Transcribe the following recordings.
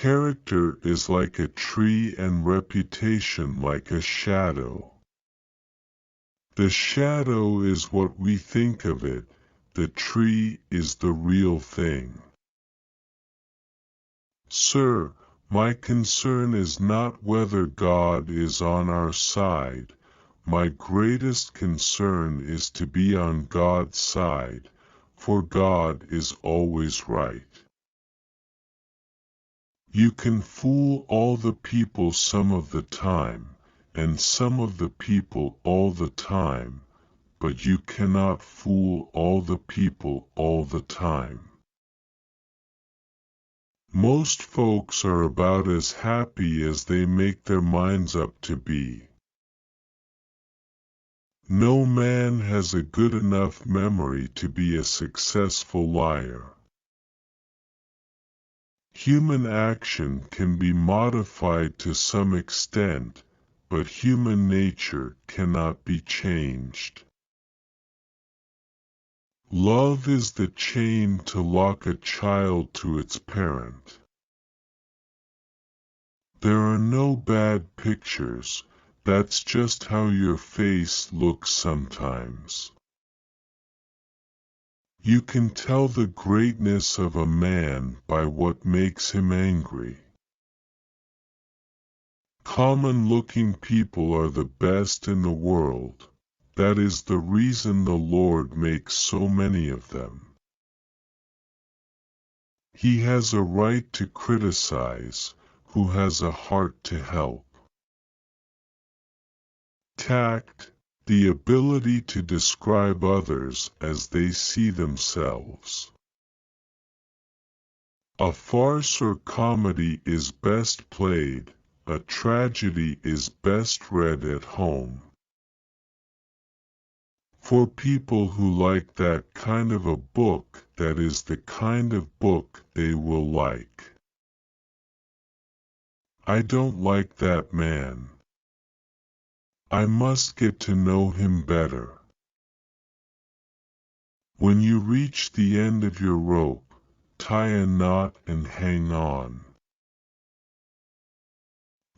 Character is like a tree and reputation like a shadow. The shadow is what we think of it, the tree is the real thing. Sir, my concern is not whether God is on our side. My greatest concern is to be on God's side, for God is always right. You can fool all the people some of the time, and some of the people all the time, but you cannot fool all the people all the time. Most folks are about as happy as they make their minds up to be. No man has a good enough memory to be a successful liar. Human action can be modified to some extent, but human nature cannot be changed. Love is the chain to lock a child to its parent. There are no bad pictures, that's just how your face looks sometimes. You can tell the greatness of a man by what makes him angry. Common-looking people are the best in the world. That is the reason the Lord makes so many of them. He has a right to criticize, who has a heart to help. Tact, the ability to describe others as they see themselves. A farce or comedy is best played, a tragedy is best read at home. For people who like that kind of a book, that is the kind of book they will like. I don't like that man. I must get to know him better. When you reach the end of your rope, tie a knot and hang on.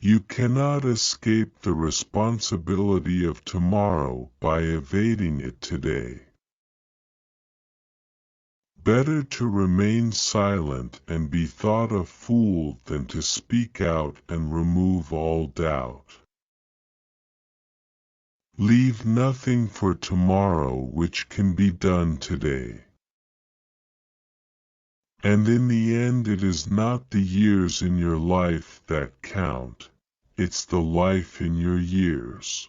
You cannot escape the responsibility of tomorrow by evading it today. Better to remain silent and be thought a fool than to speak out and remove all doubt. Leave nothing for tomorrow which can be done today. And in the end it is not the years in your life that count, it's the life in your years.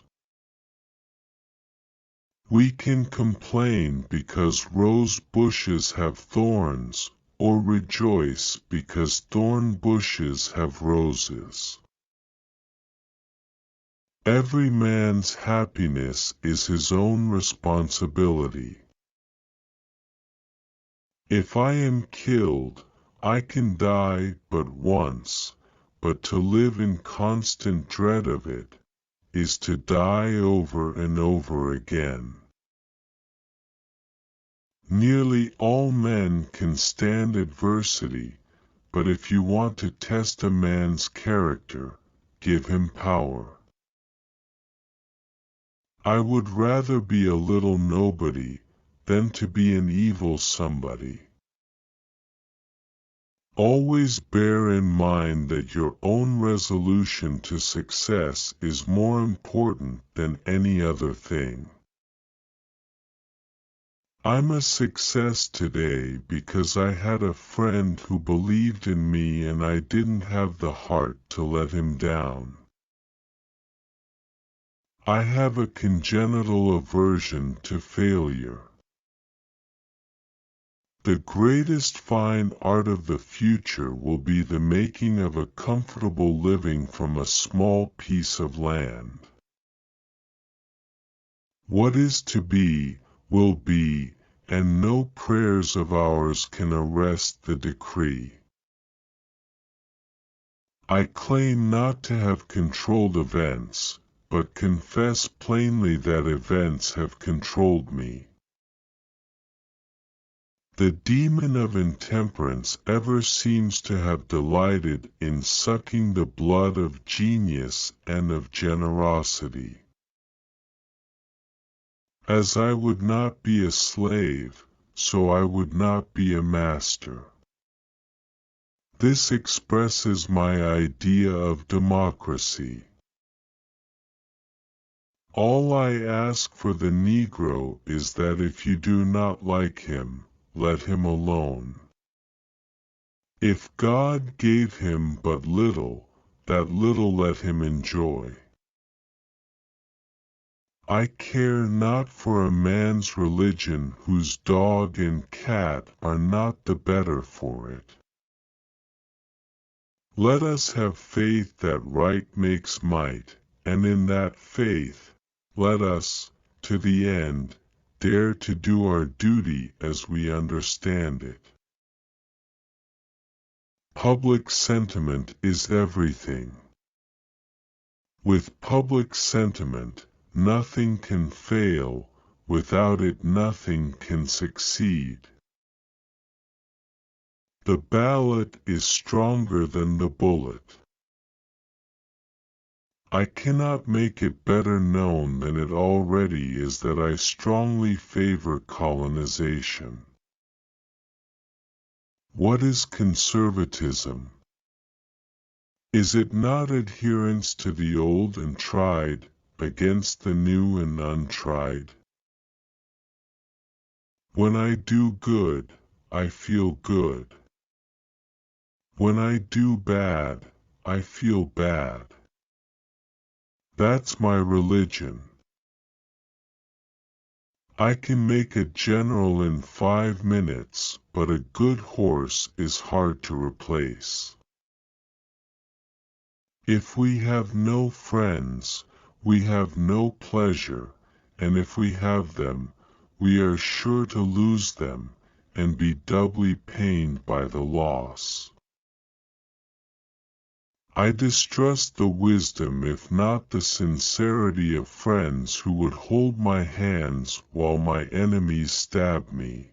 We can complain because rose bushes have thorns, or rejoice because thorn bushes have roses. Every man's happiness is his own responsibility. If I am killed, I can die but once, but to live in constant dread of it, is to die over and over again. Nearly all men can stand adversity, but if you want to test a man's character, give him power. I would rather be a little nobody than to be an evil somebody. Always bear in mind that your own resolution to success is more important than any other thing. I'm a success today because I had a friend who believed in me and I didn't have the heart to let him down. I have a congenital aversion to failure. The greatest fine art of the future will be the making of a comfortable living from a small piece of land. What is to be, will be, and no prayers of ours can arrest the decree. I claim not to have controlled events, but confess plainly that events have controlled me. The demon of intemperance ever seems to have delighted in sucking the blood of genius and of generosity. As I would not be a slave, so I would not be a master. This expresses my idea of democracy. All I ask for the Negro is that if you do not like him, let him alone. If God gave him but little, that little let him enjoy. I care not for a man's religion whose dog and cat are not the better for it. Let us have faith that right makes might, and in that faith, let us, to the end, dare to do our duty as we understand it. Public sentiment is everything. With public sentiment, nothing can fail, without it nothing can succeed. The ballot is stronger than the bullet. I cannot make it better known than it already is that I strongly favor colonization. What is conservatism? Is it not adherence to the old and tried, against the new and untried? When I do good, I feel good. When I do bad, I feel bad. That's my religion. I can make a general in 5 minutes, but a good horse is hard to replace. If we have no friends, we have no pleasure, and if we have them, we are sure to lose them, and be doubly pained by the loss. I distrust the wisdom if not the sincerity of friends who would hold my hands while my enemies stab me.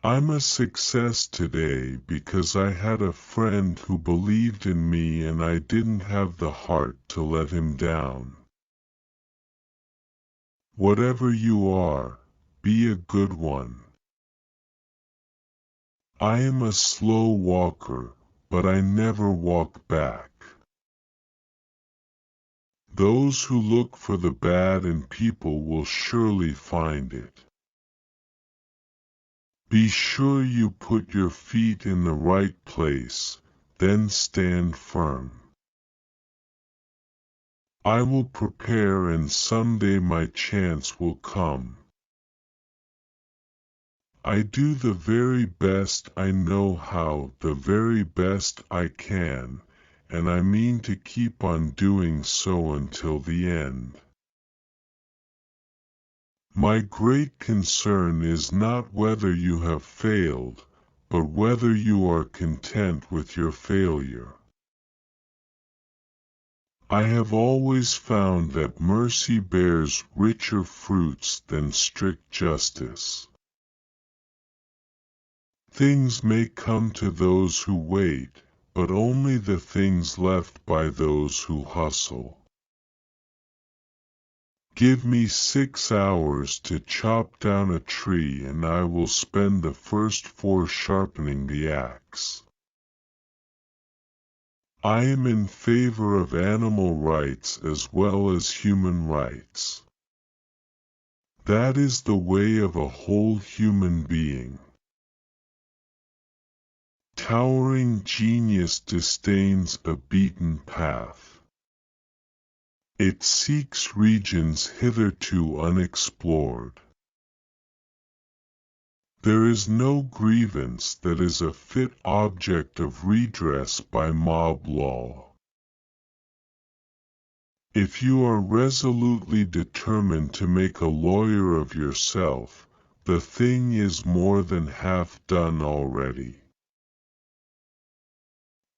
I'm a success today because I had a friend who believed in me and I didn't have the heart to let him down. Whatever you are, be a good one. I am a slow walker, but I never walk back. Those who look for the bad in people will surely find it. Be sure you put your feet in the right place, then stand firm. I will prepare and someday my chance will come. I do the very best I know how, the very best I can, and I mean to keep on doing so until the end. My great concern is not whether you have failed, but whether you are content with your failure. I have always found that mercy bears richer fruits than strict justice. Things may come to those who wait, but only the things left by those who hustle. Give me 6 hours to chop down a tree and I will spend the first 4 sharpening the axe. I am in favor of animal rights as well as human rights. That is the way of a whole human being. Towering genius disdains a beaten path. It seeks regions hitherto unexplored. There is no grievance that is a fit object of redress by mob law. If you are resolutely determined to make a lawyer of yourself, the thing is more than half done already.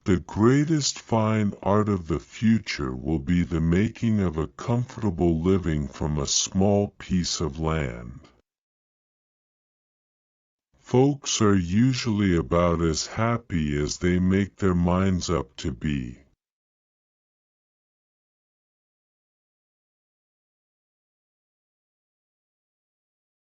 The greatest fine art of the future will be the making of a comfortable living from a small piece of land. Folks are usually about as happy as they make their minds up to be.